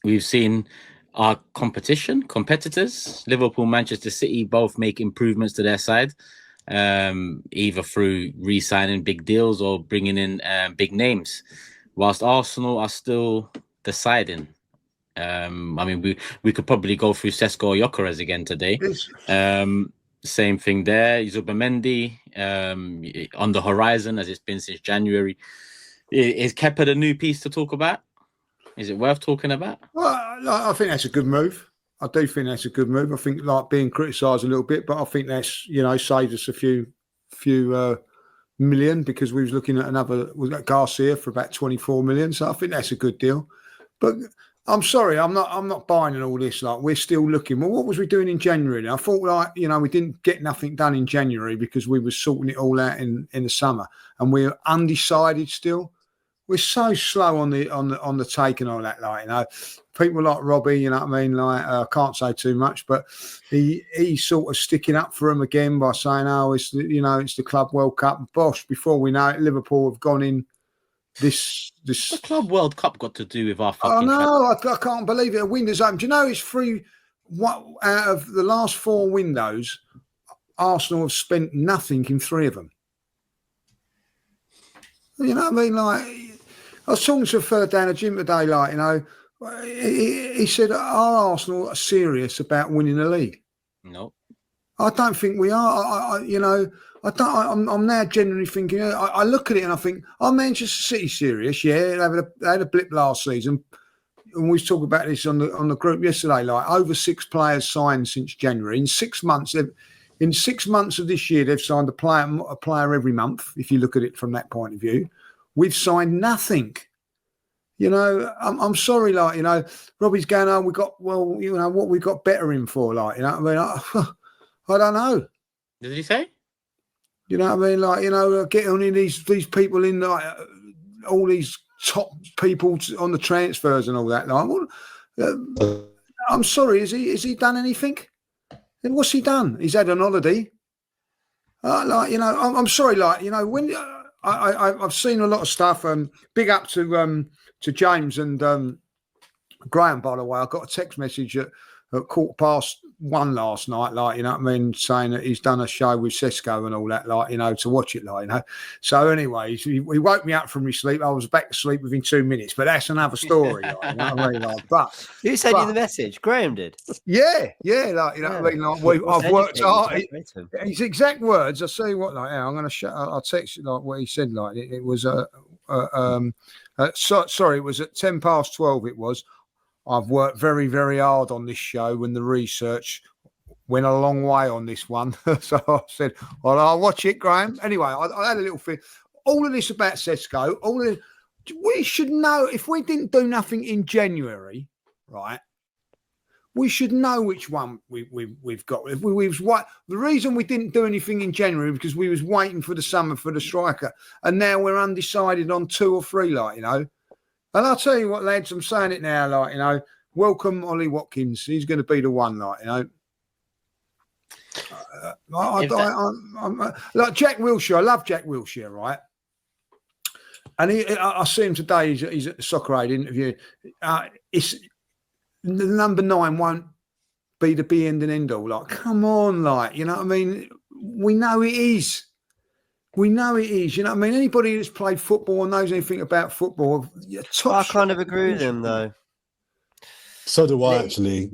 We've seen our competitors, Liverpool, Manchester City, both make improvements to their side, either through re-signing big deals or bringing in big names, whilst Arsenal are still deciding. I mean, we could probably go through Sesko or Gyökeres again today. Same thing there. Zubimendi on the horizon, as it's been since January. Is Kepa the new piece to talk about? Is it worth talking about? Well, I think that's a good move. I do think that's a good move. I think being criticised a little bit, but I think that's saved us a few million, because we was looking at we've got Garcia for about 24 million. So I think that's a good deal. But I'm sorry, I'm not buying in all this. Like, we're still looking. Well, what was we doing in January? I thought, we didn't get nothing done in January because we were sorting it all out in the summer, and we're undecided still. We're so slow on the take and all that. People like Robbie, you know what I mean? I can't say too much, but he's sort of sticking up for him again by saying, "Oh, it's the Club World Cup." Bosh, before we know it, Liverpool have gone in. This the Club World Cup got to do with our fucking. I can't believe it. A window's open. Do you know it's free? What out of the last 4 windows, Arsenal have spent nothing in 3 of them. You know what I mean? I was talking to a fella down the gym today. He said, "Are Arsenal serious about winning the league?" No, I don't think we are. I'm now genuinely thinking. I look at it and I think, "Are Manchester City serious?" Yeah, they had a blip last season, and we talked about this on the group yesterday. Over 6 players signed since January. In 6 months, in 6 months of this year, they've signed a player every month. If you look at it from that point of view, we've signed nothing. I'm sorry. Robbie's going, "Oh, what we got better in for?" I don't know. Did he say? You know what I mean? Get on in these people in all these top people on the transfers and all that. I'm sorry. Has he done anything? And what's he done? He's had an holiday. I'm sorry. When I've seen a lot of stuff. Big up to James and Graham, by the way. I got a text message at 1:15 last night, saying that he's done a show with Sesko and all that, to watch it, So anyway, he woke me up from my sleep. I was back to sleep within 2 minutes, but that's another story, But who sent you the message? Graham did. Yeah, I've worked hard. His exact words. I say what, I'm going to I'll text you what he said. It was sorry, it was at 12:10. It was. I've worked very, very hard on this show, and the research went a long way on this one. So I said, "Well, I'll watch it, Graham." Anyway, I had a little thing. All of this about Sesko, we should know. If we didn't do nothing in January, right, we should know which one we've got. If we was the reason we didn't do anything in January because we was waiting for the summer for the striker, and now we're undecided on 2 or 3, And I'll tell you what, lads, I'm saying it now, welcome Ollie Watkins. He's going to be the one, like Jack Wilshere. I love Jack Wilshere, right? And I see him today. He's at the Soccer Aid interview. It's the number 9 won't be the be end and end all. Come on, you know what I mean? We know it is. We know it is. You know what I mean? Anybody that's played football or knows anything about football, I kind of agree with him, though. So do I, actually.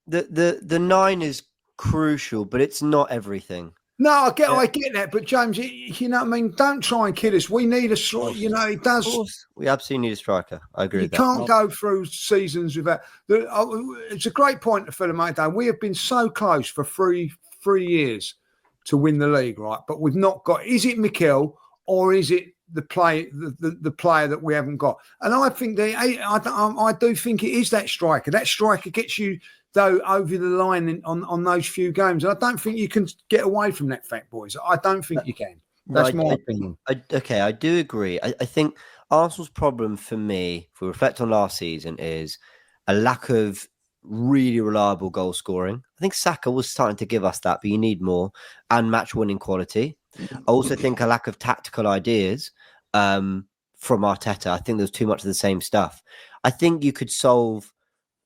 The 9 is crucial, but it's not everything. No, I get that, but James, you know what I mean? Don't try and kid us. We need a striker. It does. Of course, we absolutely need a striker. I agree with that. You can't go through seasons without. It's a great point to Phil mate. We have been so close for three years to win the league, right? But we've not got. Is it Mikel or is it the player that we haven't got? And I think I do think it is that striker. That striker gets you though over the line on those few games. And I don't think you can get away from that fact, boys. I don't think you can. That's my opinion. I do agree. I think Arsenal's problem for me, if we reflect on last season, is a lack of really reliable goal scoring. I think Saka was starting to give us that, but you need more, and match winning quality. I also think a lack of tactical ideas from Arteta. I think there's too much of the same stuff. I think you could solve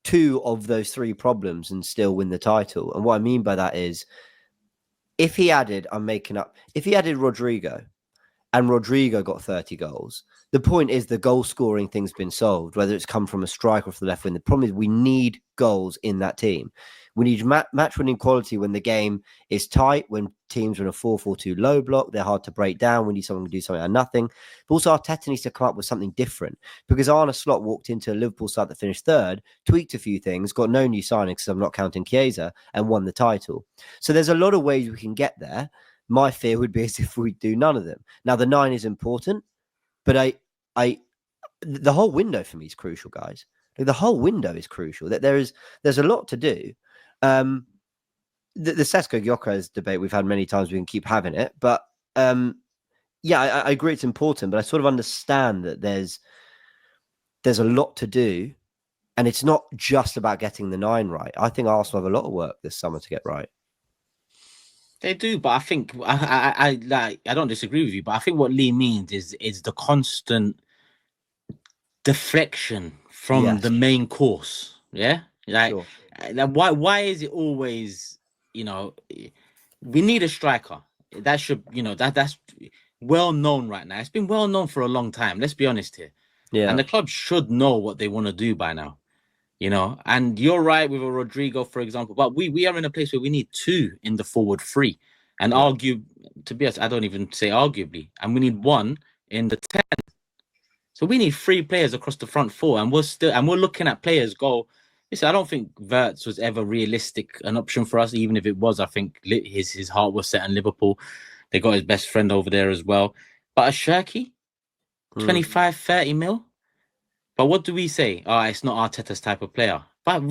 two of those three problems and still win the title. And what I mean by that is, if he added Rodrigo and Rodrigo got 30 goals, the point is the goal scoring thing's been solved, whether it's come from a striker off the left wing. The problem is we need goals in that team. We need match winning quality when the game is tight, when teams are in a 4-4-2 low block, they're hard to break down. We need someone to do something out of nothing. But also Arteta needs to come up with something different, because Arne Slot walked into a Liverpool side that finished third, tweaked a few things, got no new signings because I'm not counting Chiesa, and won the title. So there's a lot of ways we can get there. My fear would be as if we do none of them. Now the 9 is important, but the whole window for me is crucial, guys. Like, the whole window is crucial. That there's a lot to do. The Sesko Gyökeres debate we've had many times. We can keep having it, but yeah, I agree it's important. But I sort of understand that there's a lot to do, and it's not just about getting the 9 right. I think Arsenal have a lot of work this summer to get right. They do, but I think I don't disagree with you. But I think what Lee means is the constant deflection from the main course. Yeah, like. Sure. Why is it always, we need a striker. That should, that's well known right now. It's been well known for a long time. Let's be honest here. Yeah. And the club should know what they want to do by now, and you're right with a Rodrigo, for example, but we are in a place where we need 2 in the forward 3, and to be honest, I don't even say arguably, and we need 1 in the 10. So we need 3 players across the front 4, and we're looking at players go. Listen, I don't think Wirtz was ever realistic an option for us. Even if it was, I think his heart was set on Liverpool. They got his best friend over there as well. But a Shirky, 25, 30 mil. But what do we say? It's not Arteta's type of player. But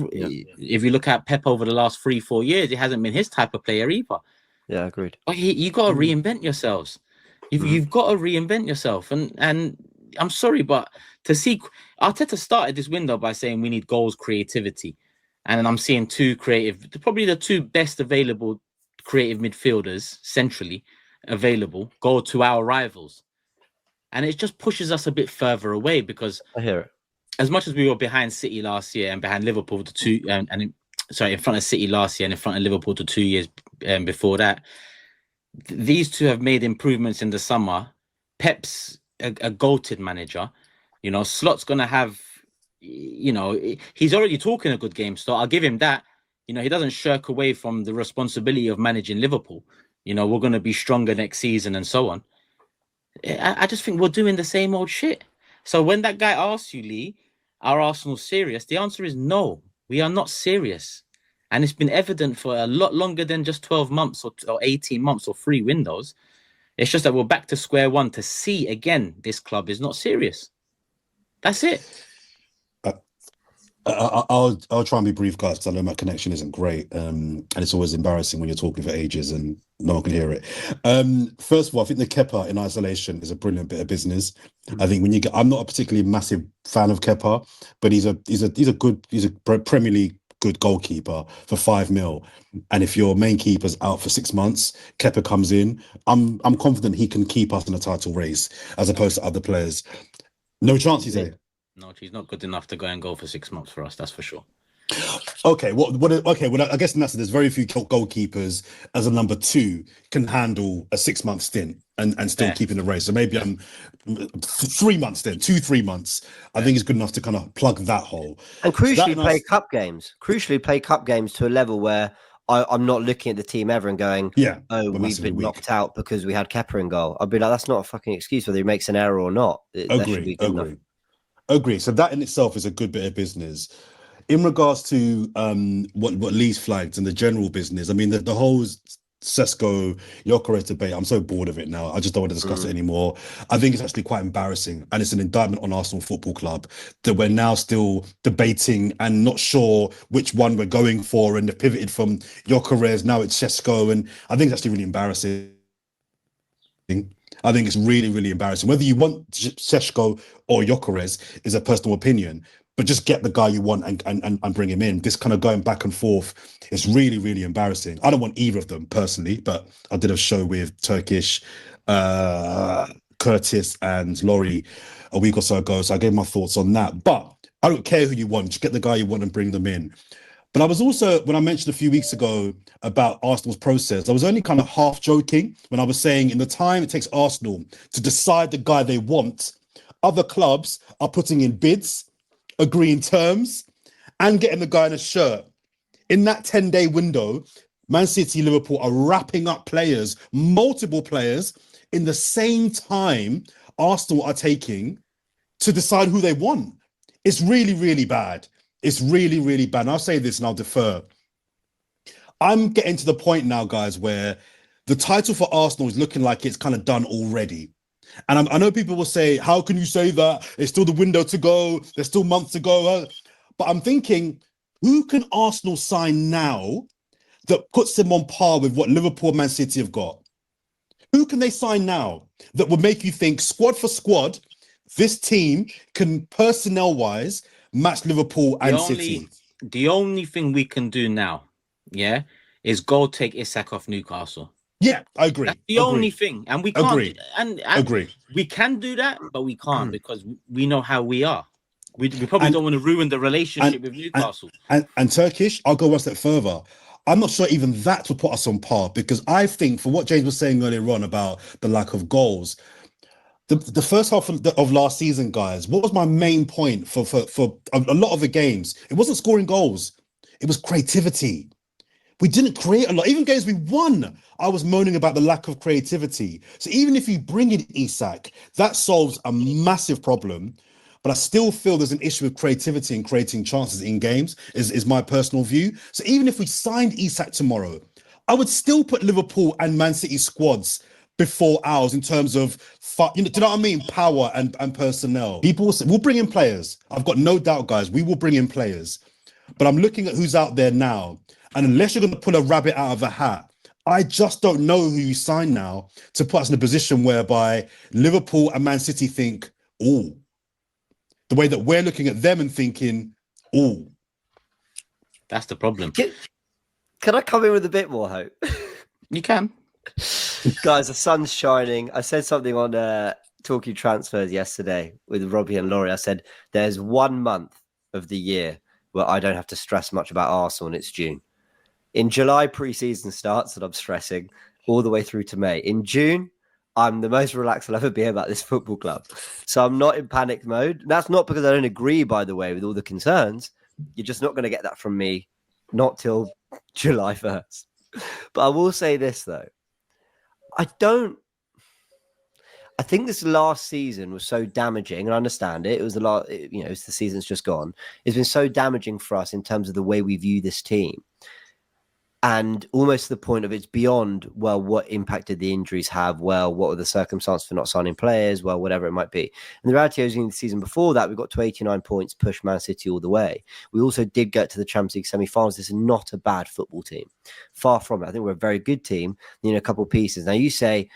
if you look at Pep over the last 3-4 years, it hasn't been his type of player either. Yeah, agreed. But you got to reinvent yourselves. You've got to reinvent yourself. And I'm sorry, but to see Arteta started this window by saying we need goals, creativity, and I'm seeing probably the 2 best available creative midfielders centrally available go to our rivals, and it just pushes us a bit further away, because I hear it. As much as we were behind City last year and behind Liverpool in front of City last year and in front of Liverpool the 2 years before that, these 2 have made improvements in the summer. Pep's a goated manager, Slot's gonna have, he's already talking a good game, so I'll give him that. He doesn't shirk away from the responsibility of managing Liverpool. We're gonna be stronger next season and so on. I just think we're doing the same old shit. So when that guy asks you, Lee, are Arsenal serious? The answer is no, we are not serious, and it's been evident for a lot longer than just 12 months or 18 months or 3 windows. It's just that we're back to square one to see again this club is not serious. That's it. I'll try and be brief, guys, because I know my connection isn't great, and it's always embarrassing when you're talking for ages and no one can hear it. First of all, I think the Kepa in isolation is a brilliant bit of business. I think I'm not a particularly massive fan of Kepa, but he's a Premier League good goalkeeper for 5 mil, and if your main keeper's out for 6 months, Kepa comes in. I'm confident he can keep us in a title race as opposed to other players. No chance, you say? No, he's not good enough to go and go for 6 months for us. That's for sure. Okay, well, I guess there's very few goalkeepers as a number 2 can handle a 6-month stint and still keep in the race. So maybe I'm 3 months then, 2-3 months. I think it's good enough to kind of plug that hole. And crucially, play cup games. Crucially, play cup games to a level where I'm not looking at the team ever and going, we've been knocked out because we had Kepa in goal. I'd be like, that's not a fucking excuse whether he makes an error or not. Agree. So that in itself is a good bit of business. In regards to what Lee's flagged and the general business, I mean, the whole Sesko Gyökeres debate, I'm so bored of it now. I just don't want to discuss it anymore. I think it's actually quite embarrassing, and it's an indictment on Arsenal Football Club that we're now still debating and not sure which one we're going for, and they've pivoted from Gyökeres, now it's Sesko, and I think it's actually really embarrassing. I think it's really, really embarrassing. Whether you want Sesko or Gyökeres is a personal opinion, but just get the guy you want and bring him in. This kind of going back and forth is really, really embarrassing. I don't want either of them personally, but I did a show with Turkish, Curtis and Laurie a week or so ago, so I gave my thoughts on that. But I don't care who you want, just get the guy you want and bring them in. But I was also, when I mentioned a few weeks ago about Arsenal's process, I was only kind of half joking when I was saying in the time it takes Arsenal to decide the guy they want, other clubs are putting in bids, agreeing terms, and getting the guy in a shirt. In that 10-day window, Man City, Liverpool are wrapping up players, multiple players, in the same time Arsenal are taking to decide who they want. It's really, really bad. It's really, really bad. And I'll say this and I'll defer. I'm getting to the point now, guys, where the title for Arsenal is looking like it's kind of done already. And I know people will say, how can you say that? It's still the window to go. There's still months to go. But I'm thinking, who can Arsenal sign now that puts them on par with what Liverpool and Man City have got? Who can they sign now that would make you think, squad for squad, this team can personnel-wise match Liverpool and City? The only thing we can do now, is go take Isak off Newcastle. Yeah, I agree. That's the only thing, and we can't. Agree. And Agree. We can do that, but we can't because we know how we are. We probably don't want to ruin the relationship with Newcastle. And Turkish, I'll go one step further. I'm not sure even that would put us on par, because I think, for what James was saying earlier on about the lack of goals, the first half of last season, guys, what was my main point for a lot of the games? It wasn't scoring goals. It was creativity. We didn't create a lot. Even games we won, I was moaning about the lack of creativity. So even if you bring in Isak, that solves a massive problem. But I still feel there's an issue with creativity and creating chances in games, is my personal view. So even if we signed Isak tomorrow, I would still put Liverpool and Man City squads before ours in terms of, do you know what I mean? Power and personnel. People will say, we'll bring in players. I've got no doubt, guys, we will bring in players. But I'm looking at who's out there now. And unless you're going to pull a rabbit out of a hat, I just don't know who you sign now to put us in a position whereby Liverpool and Man City think, oh, the way that we're looking at them and thinking, oh. That's the problem. Can I come in with a bit more hope? You can. Guys, the sun's shining. I said something on Talking Transfers yesterday with Robbie and Laurie. I said, there's 1 month of the year where I don't have to stress much about Arsenal, and it's June. In July, pre-season starts, and I'm stressing all the way through to May. In June, I'm the most relaxed I'll ever be about this football club. So I'm not in panic mode. That's not because I don't agree, by the way, with all the concerns. You're just not going to get that from me, not till July 1st. But I will say this, though. I think this last season was so damaging, and I understand it. It was it's the season's just gone. It's been so damaging for us in terms of the way we view this team. And almost to the point of it's beyond, well, what impact did the injuries have? Well, what were the circumstances for not signing players? Well, whatever it might be. And the reality is, in the season before that, we got to 89 points, pushed Man City all the way. We also did get to the Champions League semi-finals. This is not a bad football team. Far from it. I think we're a very good team. You know, a couple of pieces. Now, you say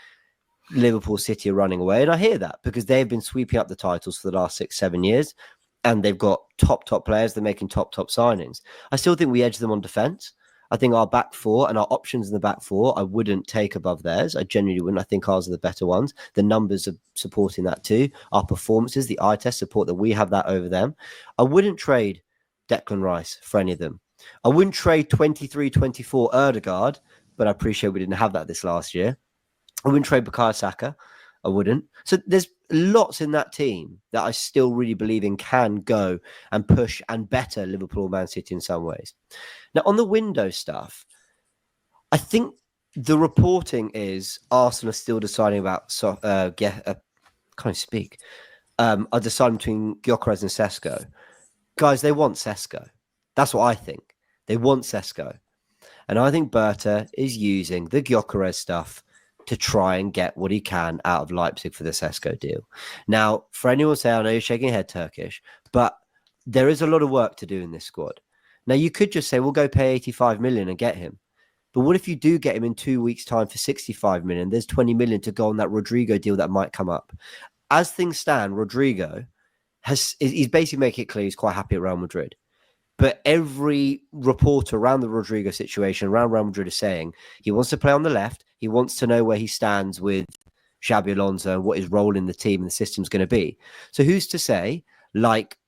Liverpool, City are running away, and I hear that because they've been sweeping up the titles for the last 6-7 years, and they've got top players. They're making top signings. I still think we edge them on defence. I think our back four and our options in the back four, I wouldn't take above theirs. I genuinely wouldn't. I think ours are the better ones. The numbers are supporting that too. Our performances, the eye test support that we have that over them. I wouldn't trade Declan Rice for any of them. I wouldn't trade 23-24 Erdegaard, but I appreciate we didn't have that this last year. I wouldn't trade Bukayo Saka. I wouldn't. So there's lots in that team that I still really believe in can go and push and better Liverpool, Man City in some ways. Now, on the window stuff, I think the reporting is Arsenal are still deciding about, are deciding between Gyökeres and Sesko. Guys, they want Sesko. That's what I think. They want Sesko. And I think Berta is using the Gyökeres stuff to try and get what he can out of Leipzig for the Sesko deal. Now, for anyone saying, I know you're shaking your head, Turkish, but there is a lot of work to do in this squad. Now, you could just say, we'll go pay 85 million and get him. But what if you do get him in 2 weeks' time for 65 million? There's 20 million to go on that Rodrigo deal that might come up. As things stand, Rodrigo he's basically making it clear he's quite happy at Real Madrid. But every reporter around the Rodrigo situation, around Real Madrid, is saying he wants to play on the left. He wants to know where he stands with Xabi Alonso and what his role in the team and the system is going to be. So who's to say, like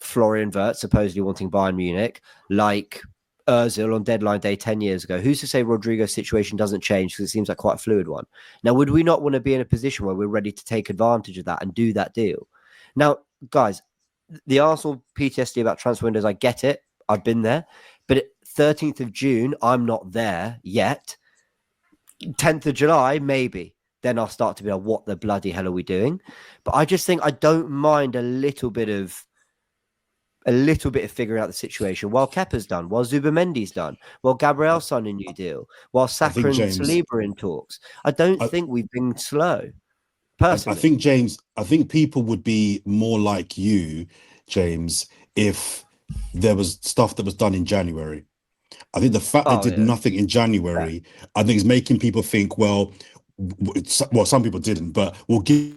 Florian Wirtz supposedly wanting Bayern Munich, like Ozil on deadline day 10 years ago. Who's to say Rodrigo's situation doesn't change, because it seems like quite a fluid one? Now, would we not want to be in a position where we're ready to take advantage of that and do that deal? Now, guys, the Arsenal PTSD about transfer windows, I get it. I've been there. But 13th of June, I'm not there yet. 10th of July, maybe. Then I'll start to be like, what the bloody hell are we doing? But I just think I don't mind a little bit of figuring out the situation. While Kepa's done, while Zubamendi's done, while Gabriel's signed a new deal, while Saka and Saliba are in talks. I don't think we've been slow. Personally, I think, James, I think people would be more like you, James, if there was stuff that was done in January. I think the fact they did nothing in January, I think is making people think, well, some people didn't, but we'll give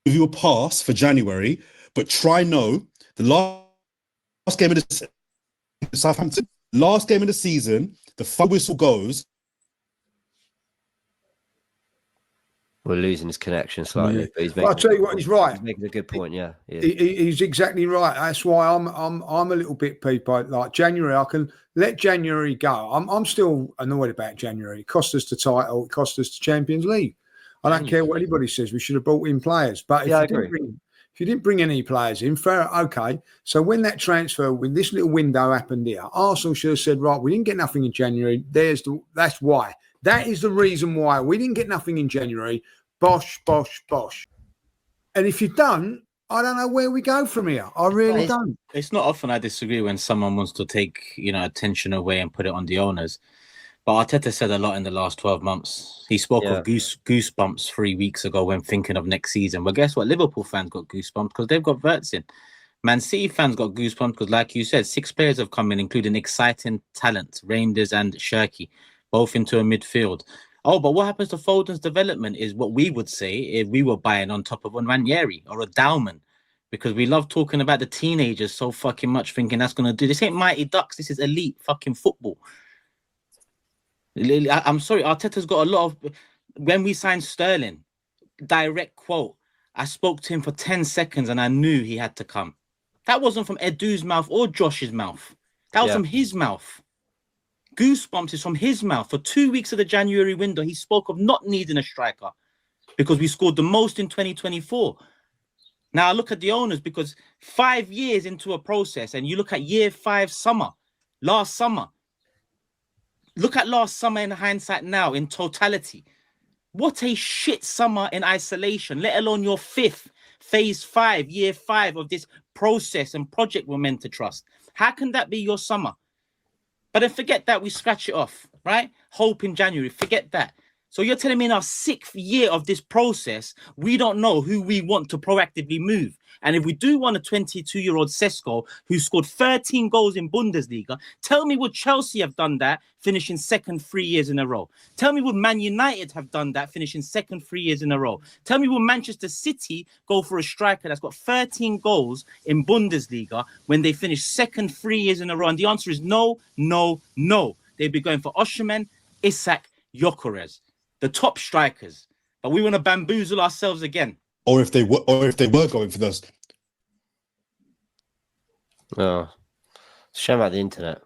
you a pass for January, but try the last game of the Southampton, last game of the season, the final whistle goes. We're losing his connection slightly. But I'll tell you what, he's right. He's making a good point. Yeah, he's exactly right. That's why I'm a little bit peeved by like January. I can let January go. I'm still annoyed about January. It cost us the title. It cost us the Champions League. I don't care what anybody says. We should have brought in players. But if you didn't bring any players in, fair, okay. So when this little window happened here, Arsenal should have said, right, we didn't get nothing in January. That's why. That is the reason why we didn't get nothing in January. Bosh, bosh, bosh. And if you don't, I don't know where we go from here. I really don't. It's not often I disagree when someone wants to take, attention away and put it on the owners. But Arteta said a lot in the last 12 months. He spoke of goosebumps 3 weeks ago when thinking of next season. Well, guess what? Liverpool fans got goosebumps because they've got Wirtz in. Man City fans got goosebumps because, like you said, 6 players have come in, including exciting talent, Reinders and Shirky, both into a midfield. Oh, but what happens to Foden's development is what we would say if we were buying on top of a Ranieri or a Dowman, because we love talking about the teenagers so fucking much, thinking that's going to do. This ain't Mighty Ducks. This is elite fucking football. I'm sorry, Arteta's got a lot of... When we signed Sterling, direct quote, I spoke to him for 10 seconds and I knew he had to come. That wasn't from Edu's mouth or Josh's mouth. That was from his mouth. Goosebumps is from his mouth. For 2 weeks of the January window, he spoke of not needing a striker because we scored the most in 2024. Now I look at the owners, because 5 years into a process, and you look at year 5 summer, last summer. Look at last summer in hindsight now, in totality. What a shit summer in isolation, let alone your 5th, phase 5, year 5 of this process and project we're meant to trust. How can that be your summer? But then forget that, we scratch it off, right? Hope in January, forget that. So you're telling me in our 6th year of this process, we don't know who we want to proactively move. And if we do want a 22-year-old Sesko who scored 13 goals in Bundesliga, tell me would Chelsea have done that, finishing second 3 years in a row? Tell me would Man United have done that, finishing second 3 years in a row? Tell me would Manchester City go for a striker that's got 13 goals in Bundesliga when they finish second 3 years in a row? And the answer is no, no, no. They'd be going for Osimhen, Isak, Gyökeres, the top strikers. But we want to bamboozle ourselves again. Or if they were going for those. Oh, shame about the internet.